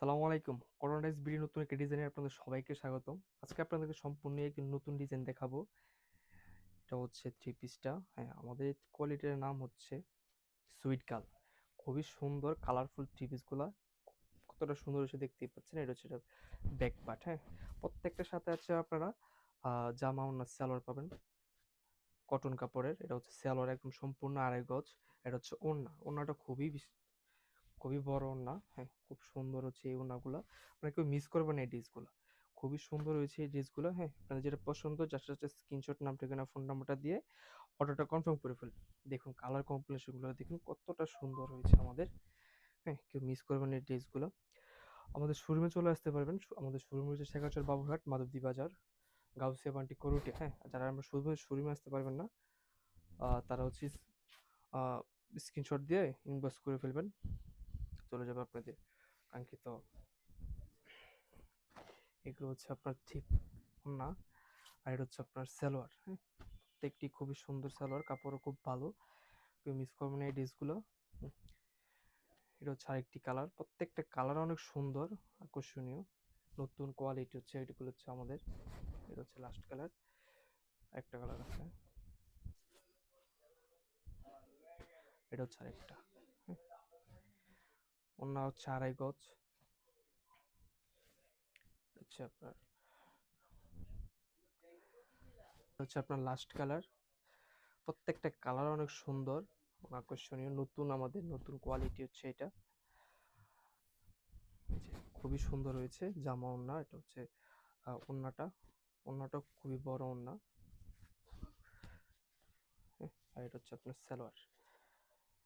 সালামু আলাইকুম। করোনাডাইজ বিডি নতুন একটা ডিজাইনে আপনাদের সবাইকে স্বাগতম। আজকে আপনাদেরকে সম্পূর্ণ একটি নতুন ডিজাইন দেখাবো। এটা হচ্ছে থ্রি পিসটা। হ্যাঁ, আমাদের কোয়ালিটির নাম হচ্ছে সুইট গার্ল। খুবই সুন্দর কালারফুল থ্রি পিসগুলা কতটা সুন্দর হয়েছে দেখতেই পাচ্ছেন। এটা হচ্ছে এটা ব্যাক পার্ট। হ্যাঁ, প্রত্যেকটার সাথে আছে আপনারা জামা ওড়না সালোয়ার পাবেন কটন কাপড়ের। এটা হচ্ছে সালোয়ার একদম সম্পূর্ণ আড়াই গজ। এটা হচ্ছে ওড়নাটা খুবই বড় ওড়না। হ্যাঁ, খুব সুন্দর হচ্ছে এই ওড়নাগুলা। আপনারা কেউ মিস করবেন না এই ড্রেসগুলা। খুবই সুন্দর হয়েছে এই ড্রেসগুলো। হ্যাঁ, আপনাদের যেটা পছন্দ জাস্ট স্ক্রিনশট, নাম, ঠিকানা, ফোন নাম্বারটা দিয়ে অর্ডারটা কনফার্ম করে ফেলবেন। দেখুন কালার কম্বিনেশনগুলো দেখুন কতটা সুন্দর হয়েছে আমাদের। হ্যাঁ, কেউ মিস করবেন না এই ড্রেসগুলো। আমাদের শোরুমে চলে আসতে পারবেন। আমাদের শোরুম হচ্ছে শেখাচর বাবুরহাট, মাধবদী বাজার, গাউসিয়া বান্টি, করুটে। হ্যাঁ, আর যারা আমরা শোরুমে আসতে পারবেন না তারা হচ্ছে স্ক্রিনশট দিয়ে ইনবক্স করে ফেলবেন, চলে যাবে আপনাদের কাঙ্ক্ষিত। এগুলো হচ্ছে আপনার ঠিক না, আর এটা হচ্ছে আপনার সালোয়ার। হ্যাঁ, প্রত্যেকটি খুবই সুন্দর সালোয়ার, কাপড়ও খুব ভালো, কেউ মিস করবেন না এই ড্রেসগুলো। এটা হচ্ছে আরেকটি কালার, প্রত্যেকটা কালার অনেক সুন্দর, আকর্ষণীয়, নতুন কোয়ালিটি হচ্ছে এগুলো হচ্ছে আমাদের। এটা হচ্ছে লাস্ট কালার, একটা কালার আছে, এটা হচ্ছে আরেকটা। হ্যাঁ, অন্য হচ্ছে আড়াই গজ। হচ্ছে আপনার হচ্ছে আপনার লাস্ট কালার। প্রত্যেকটা কালার অনেক সুন্দর, আকর্ষণীয়, নতুন, আমাদের নতুন কোয়ালিটি হচ্ছে এটা। এই যে খুবই সুন্দর হয়েছে জামা ওড়না। এটা হচ্ছে ওড়নাটা খুবই বড় ওড়না। হ্যাঁ, আর এটা হচ্ছে আপনার সালোয়ার।